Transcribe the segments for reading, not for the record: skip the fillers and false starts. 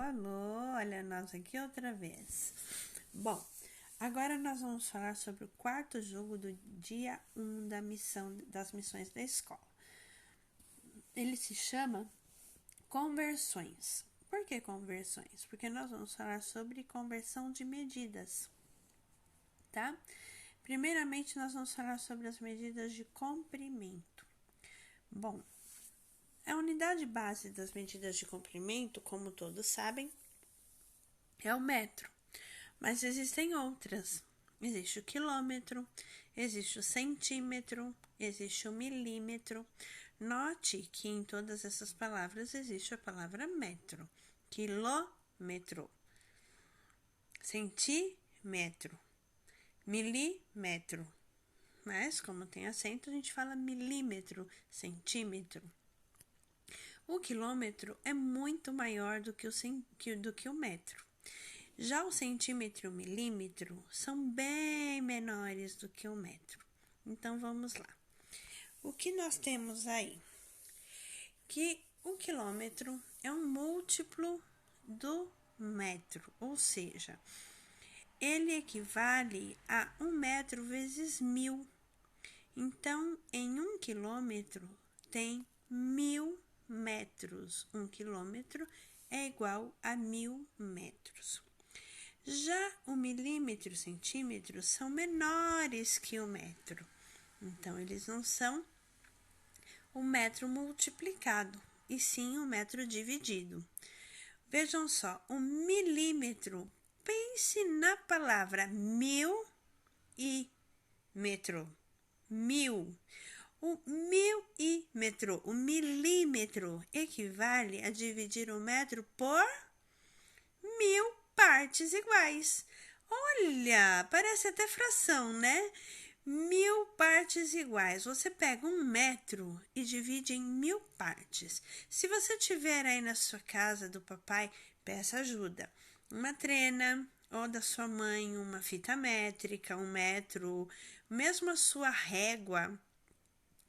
alô, olha nós aqui outra vez. Bom, agora nós vamos falar sobre o quarto jogo do dia 1 das missões da escola. Ele se chama Conversões. Por que conversões? Porque nós vamos falar sobre conversão de medidas, tá? Primeiramente, nós vamos falar sobre as medidas de comprimento. Bom, a unidade base das medidas de comprimento, como todos sabem, é o metro. Mas existem outras. Existe o quilômetro, existe o centímetro, existe o milímetro. Note que em todas essas palavras existe a palavra metro. Quilômetro, centímetro, milímetro. Mas, como tem acento, a gente fala milímetro, centímetro. O quilômetro é muito maior do que o metro. Já o centímetro e o milímetro são bem menores do que o metro. Então, vamos lá. O que nós temos aí? Que o quilômetro é um múltiplo do metro, ou seja, ele equivale a 1 metro vezes 1000. Então, em 1 quilômetro tem 1000 metros. 1 quilômetro é igual a 1000 metros. Já o milímetro e o centímetro são menores que o metro. Então, eles não são o metro multiplicado, e sim o metro dividido. Vejam só, o milímetro, pense na palavra mil e metro. Mil. O milímetro, o milímetro equivale a dividir o metro por 1000 partes iguais. Olha, parece até fração, né? 1000 partes iguais. Você pega 1 metro e divide em 1000 partes. Se você tiver aí na sua casa do papai, peça ajuda. Uma trena, ou da sua mãe, uma fita métrica, 1 metro, mesmo a sua régua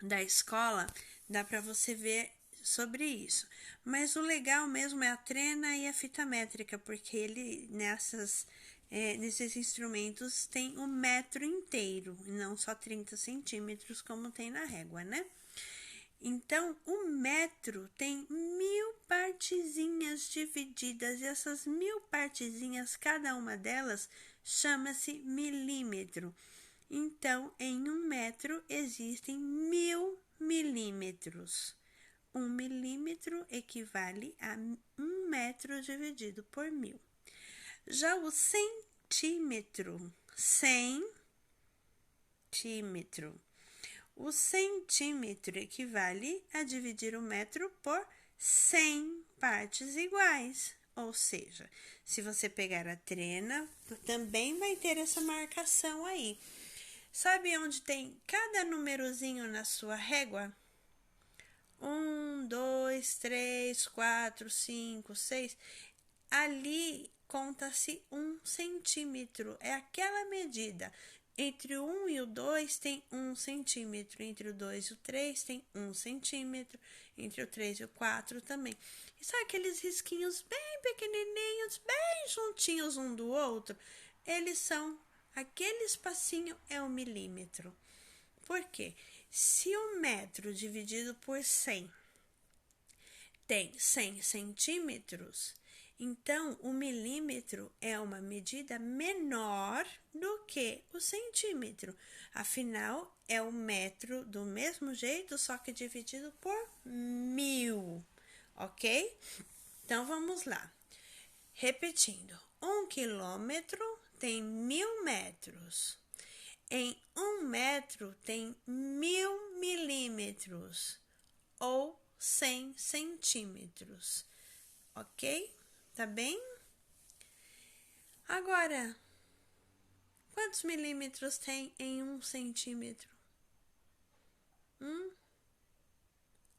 da escola, dá para você ver sobre isso. Mas o legal mesmo é a trena e a fita métrica, porque ele nesses instrumentos tem o metro inteiro, e não só 30 centímetros como tem na régua, né? Então, o metro tem 1000 partezinhas divididas, e essas 1000 partezinhas, cada uma delas, chama-se milímetro. Então, em 1 metro existem 1000 milímetros. 1 milímetro equivale a 1 metro dividido por 1000. Já o centímetro, o centímetro equivale a dividir o metro por 100 partes iguais. Ou seja, se você pegar a trena, também vai ter essa marcação aí. Sabe onde tem cada númerozinho na sua régua? 1, 2, 3, 4, 5, 6. Ali conta-se 1 centímetro. É aquela medida. Entre o 1 e o 2 tem 1 centímetro. Entre o 2 e o 3 tem 1 centímetro. Entre o 3 e o 4 também. E sabe aqueles risquinhos bem pequenininhos, bem juntinhos um do outro? Eles são, aquele espacinho é o milímetro. Por quê? Se o metro dividido por 100 tem 100 centímetros, então o milímetro é uma medida menor do que o centímetro. Afinal, é o metro do mesmo jeito, só que dividido por 1000, ok? Então, vamos lá. Repetindo, 1 quilômetro tem 1000 metros. Em 1 metro tem 1000 milímetros ou 100 centímetros, ok? Tá bem? Agora, quantos milímetros tem em 1 centímetro?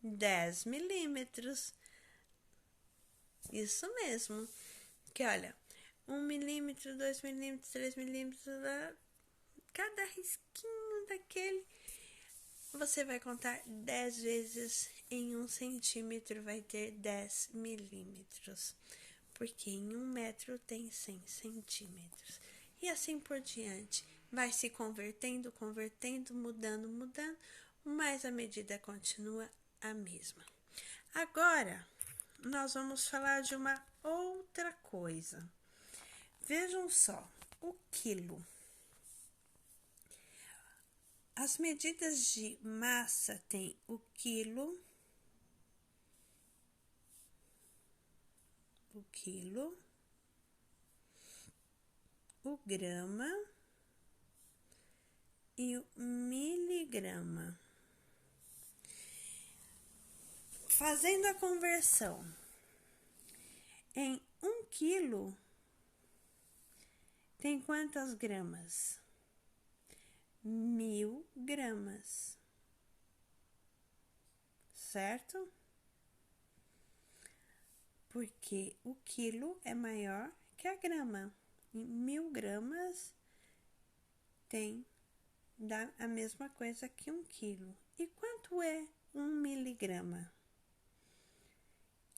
10 milímetros. Isso mesmo. Que olha, 1 milímetro, 2 milímetros, 3 milímetros, cada risquinho daquele, você vai contar 10 vezes. Em 1 centímetro vai ter 10 milímetros. porque em 1 metro tem 100 centímetros. E assim por diante. Vai se convertendo, mudando, mas a medida continua a mesma. Agora, nós vamos falar de uma outra coisa. Vejam só, o quilo. As medidas de massa tem o quilo, o grama e o miligrama. Fazendo a conversão, em 1 quilo tem quantas gramas? 1000 gramas, certo? Porque o quilo é maior que a grama. E 1000 gramas dá a mesma coisa que 1 quilo. E quanto é 1 miligrama?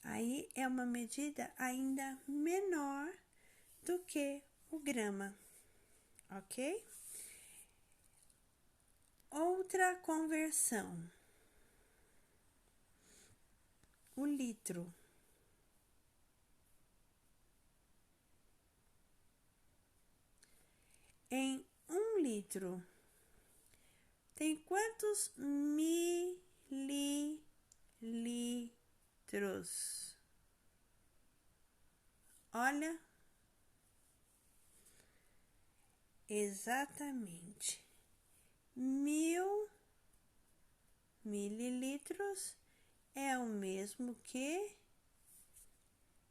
Aí é uma medida ainda menor do que o grama, ok? Outra conversão. O litro. Em 1 litro, tem quantos mililitros? Olha, exatamente. 1000 mililitros é o mesmo que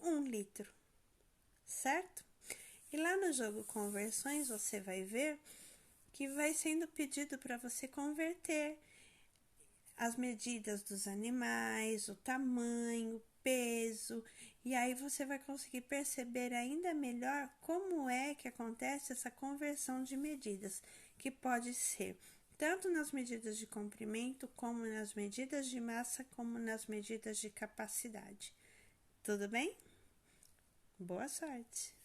1 litro, certo? E lá no jogo Conversões, você vai ver que vai sendo pedido para você converter as medidas dos animais, o tamanho, o peso, e aí você vai conseguir perceber ainda melhor como é que acontece essa conversão de medidas, que pode ser tanto nas medidas de comprimento, como nas medidas de massa, como nas medidas de capacidade. Tudo bem? Boa sorte!